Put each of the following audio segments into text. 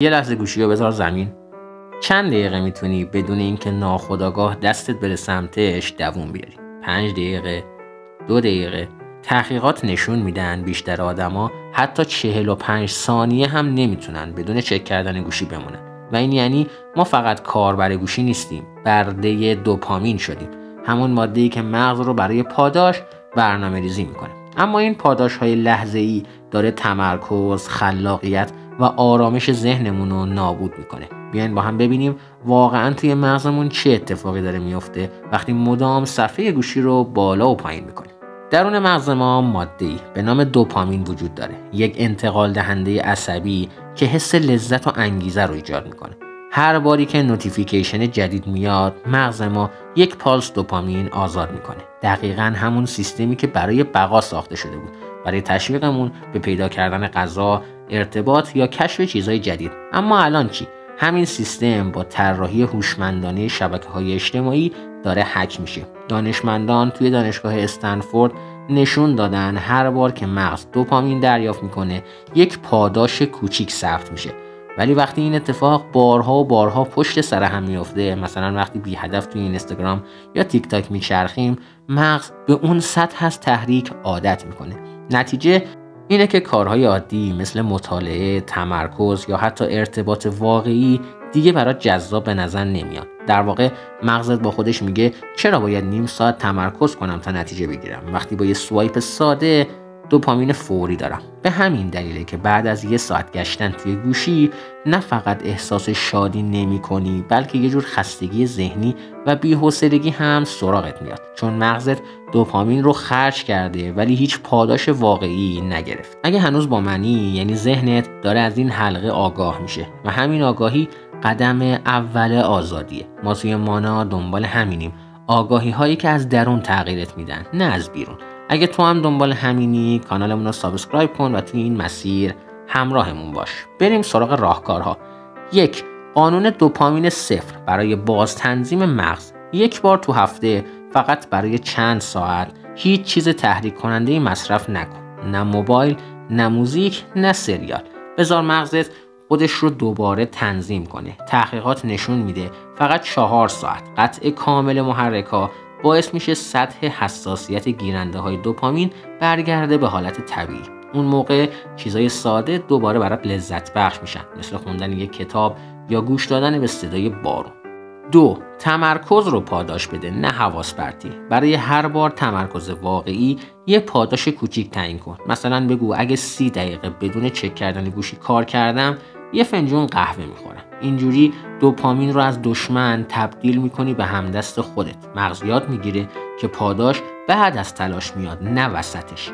یه لحظه گوشی رو بذار زمین. چند دقیقه میتونی بدون اینکه ناخودآگاه دستت بره سمتش دووم بیاری؟ 5 دقیقه، 2 دقیقه. تحقیقات نشون میدن بیشتر آدما حتی 45 ثانیه هم نمیتونن بدون چک کردن گوشی بمونن. و این یعنی ما فقط کاربر گوشی نیستیم، برده دوپامین شدیم، همون ماده‌ای که مغز رو برای پاداش برنامه‌ریزی میکنه. اما این پاداش‌های لحظه‌ای داره تمرکز، خلاقیت و آرامش ذهنمون رو نابود میکنه. بیاین با هم ببینیم واقعا توی مغزمون چه اتفاقی داره میفته وقتی مدام صفحه گوشی رو بالا و پایین میکنیم. درون مغز ما ماده‌ای به نام دوپامین وجود داره، یک انتقال دهنده عصبی که حس لذت و انگیزه رو ایجاد میکنه. هر باری که نوتیفیکیشن جدید میاد، مغز ما یک پالس دوپامین آزاد میکنه. دقیقاً همون سیستمی که برای بقا ساخته شده بود، برای تشویقمون به پیدا کردن غذا، ارتباط یا کشف چیزهای جدید. اما الان چی؟ همین سیستم با طراحی هوشمندانه شبکه‌های اجتماعی داره هک میشه. دانشمندان توی دانشگاه استنفورد نشون دادن هر بار که مغز دوپامین دریافت میکنه، یک پاداش کوچیک ثبت میشه. ولی وقتی این اتفاق بارها و بارها پشت سر هم میفته، مثلا وقتی بی هدف توی اینستاگرام یا تیک تاک میچرخیم، مغز به اون سطح از تحریک عادت میکنه. نتیجه اینه که کارهای عادی مثل مطالعه، تمرکز یا حتی ارتباط واقعی دیگه برات جذاب به نظر نمیاد. در واقع مغزت با خودش میگه چرا باید نیم ساعت تمرکز کنم تا نتیجه بگیرم وقتی با یه سوایپ ساده دوپامین فوری دارم. به همین دلیله که بعد از 1 ساعت گشتن توی گوشی نه فقط احساس شادی نمی کنی، بلکه یه جور خستگی ذهنی و بی‌حوصلگی هم سراغت میاد، چون مغزت دوپامین رو خرج کرده ولی هیچ پاداش واقعی نگرفت. اگه هنوز با منی، یعنی ذهنت داره از این حلقه آگاه میشه و همین آگاهی قدم اول آزادیه. ما توی مانا دنبال همینیم، آگاهی هایی که از درون تغییرت میدن، نه از بیرون. اگه تو هم دنبال همینی، کانالمون رو سابسکرایب کن و توی این مسیر همراهمون باش. بریم سراغ راهکارها. 1. قانون دوپامین 0 برای باز تنظیم مغز. 1 بار تو هفته فقط برای چند ساعت هیچ چیز تحریک کننده مصرف نکن. نه موبایل، نه موزیک، نه سریال. بذار مغزت خودش رو دوباره تنظیم کنه. تحقیقات نشون میده فقط 4 ساعت قطع کامل محرک‌ها باعث میشه سطح حساسیت گیرنده های دوپامین برگرده به حالت طبیعی. اون موقع چیزای ساده دوباره برات لذت بخش میشن، مثل خوندن یک کتاب یا گوش دادن به صدای بارون. 2. تمرکز رو پاداش بده، نه حواس پرتی. برای هر بار تمرکز واقعی یه پاداش کوچیک تعیین کن. مثلا بگو اگه 30 دقیقه بدون چک کردن گوشی کار کردم، یه فنجون قهوه میخورم. اینجوری دوپامین رو از دشمن تبدیل میکنی به همدست خودت. مغز یاد میگیره که پاداش بعد از تلاش میاد، نه وسطش.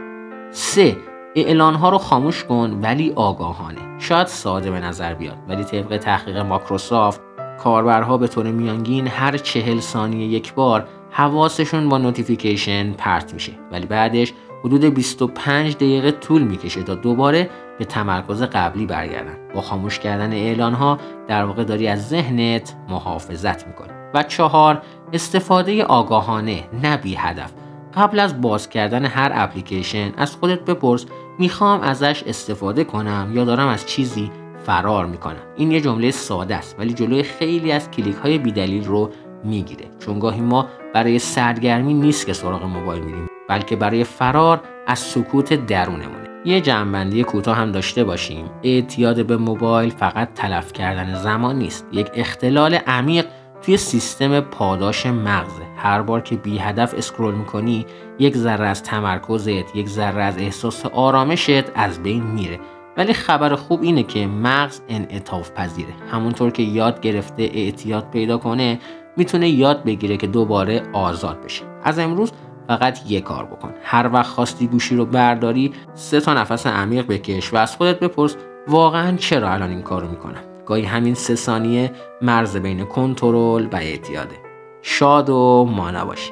3. اعلانها رو خاموش کن ولی آگاهانه. شاید ساده به نظر بیاد، ولی طبق تحقیق مایکروسافت کاربرها به طور میانگین هر 40 ثانیه یک بار حواسشون با نوتیفیکیشن پرت میشه، ولی بعدش حدود 25 دقیقه طول میکشه تا دوباره به تمرکز قبلی برگردن. با خاموش کردن اعلانها در واقع داری از ذهنت محافظت میکنی. و 4. استفاده آگاهانه، نه بی هدف. قبل از باز کردن هر اپلیکیشن از خودت بپرس میخوام ازش استفاده کنم یا دارم از چیزی فرار میکنم. این یه جمله ساده است ولی جلوی خیلی از کلیک های بی‌دلیل رو میگیره، چون گاهی ما برای سرگرمی نیست که سراغ موبایل میریم، بلکه برای فرار از سکوت درونمونه. یه جمع‌بندی کوتاه هم داشته باشیم. اعتیاد به موبایل فقط تلف کردن زمان نیست، یک اختلال عمیق توی سیستم پاداش مغزه. هر بار که بی هدف اسکرول میکنی، یک ذره از تمرکزت، یک ذره از احساس آرامشت از بین میره. ولی خبر خوب اینه که مغز انعطاف پذیره. همونطور که یاد گرفته اعتیاد پیدا کنه، میتونه یاد بگیره که دوباره آزاد بشه. از امروز فقط یه کار بکن. هر وقت خواستی گوشی رو برداری، 3 تا نفس عمیق بکش و از خودت بپرس واقعا چرا الان این کارو میکنم؟ گاهی همین 3 ثانیه مرز بین کنترل و اعتیاده. شاد و مانا باشی.